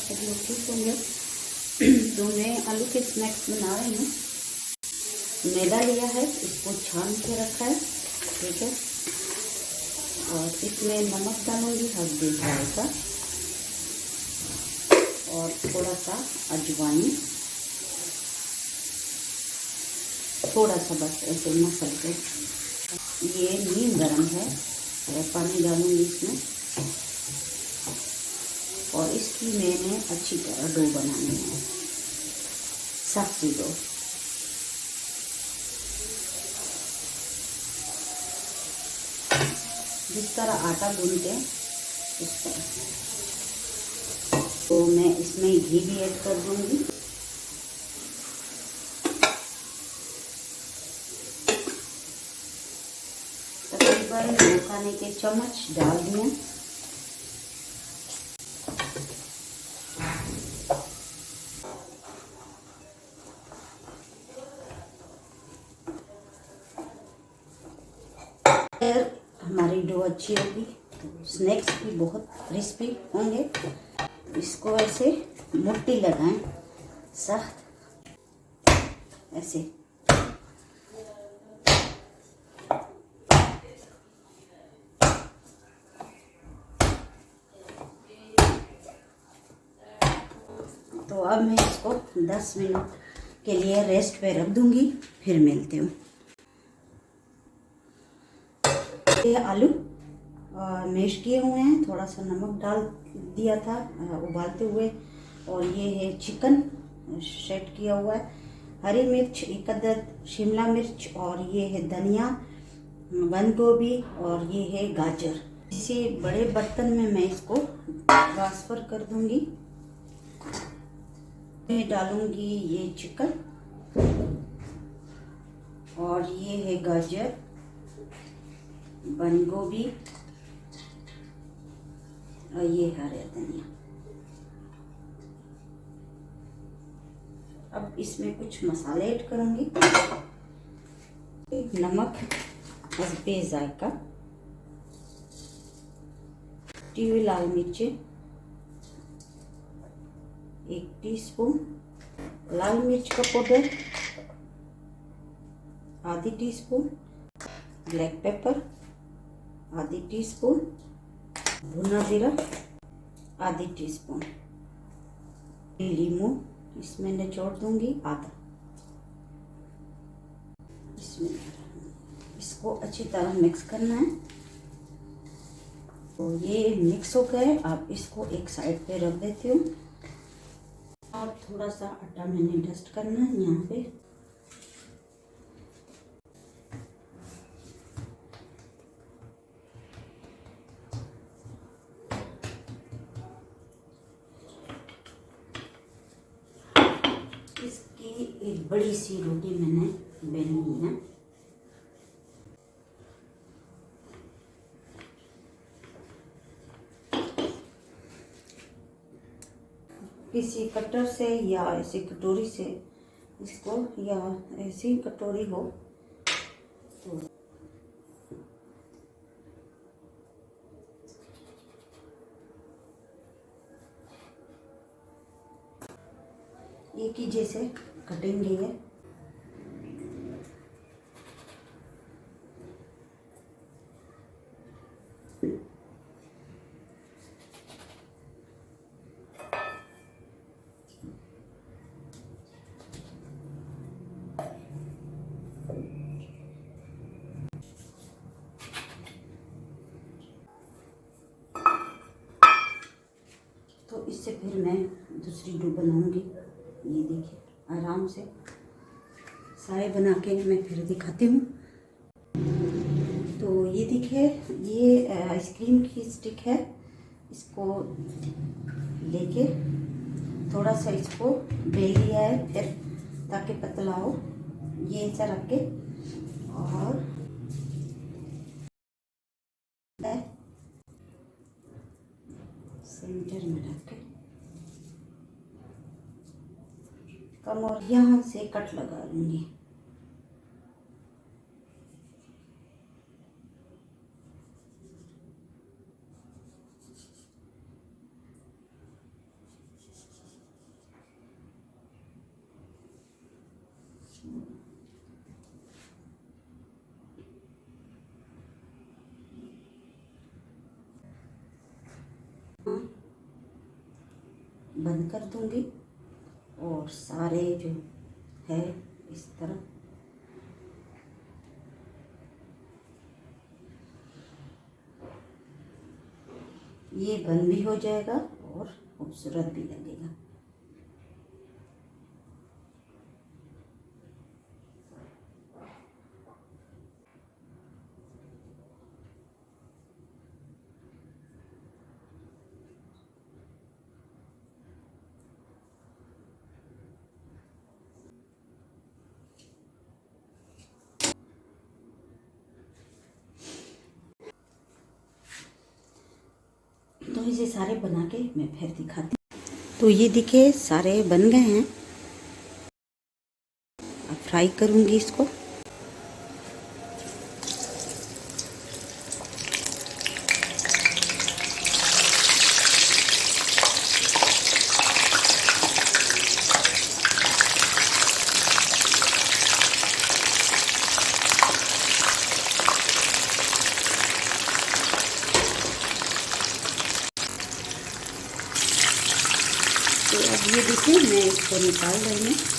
सब लोग ठीक होंगे। तो मैं आलू के स्नैक्स बना रही हूँ। मैदा लिया है, इसको छान के रखा है, ठीक है। और इसमें नमक डालूंगी, हल्दी डालकर, और थोड़ा सा अजवाइन, थोड़ा सा बस ऐसे मसल के। ये नीम गरम है और पानी डालूंगी इसमें, और इसकी मैंने अच्छी तरह डो बनानी है, सख्त डो। जिस तरह आटा गूंथते हैं उस तरह। तो मैं इसमें घी भी ऐड कर दूंगी। तकरीबन 2 खाने के चम्मच डाल दिए। हमारी डो अच्छी होगी तो स्नैक्स भी बहुत क्रिस्पी होंगे। इसको ऐसे मुट्ठी लगाएं, सख्त ऐसे। तो अब मैं इसको 10 मिनट के लिए रेस्ट पे रख दूंगी, फिर मिलती हूँ। ये आलू मैश किए हुए हैं, थोड़ा सा नमक डाल दिया था उबालते हुए, और ये है चिकन सेट किया हुआ है, हरी मिर्च, एक अदद शिमला मिर्च, और ये है धनिया, बंद गोभी, और ये है गाजर। इसी बड़े बर्तन में मैं इसको ट्रांसफ़र कर दूंगी। मैं डालूंगी ये चिकन, और ये है गाजर, बंद गोभी, और ये हरा धनिया। अब इसमें कुछ मसाले ऐड करूंगी। नमक हस्बे जायका, कटी हुई लाल मिर्चें 1 टीस्पून, लाल मिर्च का पाउडर आधी टीस्पून, ब्लैक पेपर आधी टीस्पून, भुना जीरा आधी टीस्पून, लीमू इसमें निचोड़ दूंगी आधा। इसमें इसको अच्छी तरह मिक्स करना है। तो ये मिक्स हो गए, अब इसको एक साइड पे रख देती हूँ। और थोड़ा सा आटा मैंने डस्ट करना है यहाँ पे। इसकी एक बड़ी सी रोटी मैंने बेलनी है। किसी कटर से या ऐसी कटोरी से इसको, या ऐसी कटोरी हो तो एक ही जैसे कटिंग ली है। तो इससे फिर मैं दूसरी डो बनाऊंगी। ये देखिए, आराम से सारे बना के मैं फिर दिखाती हूँ। तो ये देखिए, ये आइसक्रीम की स्टिक है। इसको लेके थोड़ा सा इसको बेल लिया है, फिर ताकि पतला हो। ये ऐसा रख के, और सेंटर में रख के कम, और यहाँ से कट लगा लूँगी। बंद कर दूंगी और सारे जो है इस तरह ये बंद भी हो जाएगा और खूबसूरत भी लगेगा। तो इसे सारे बना के मैं फिर दिखाती हूँ। तो ये देखिए सारे बन गए हैं। अब फ्राई करूँगी इसको। तो अब ये देखिए मैं इसको निकाल रही हूँ।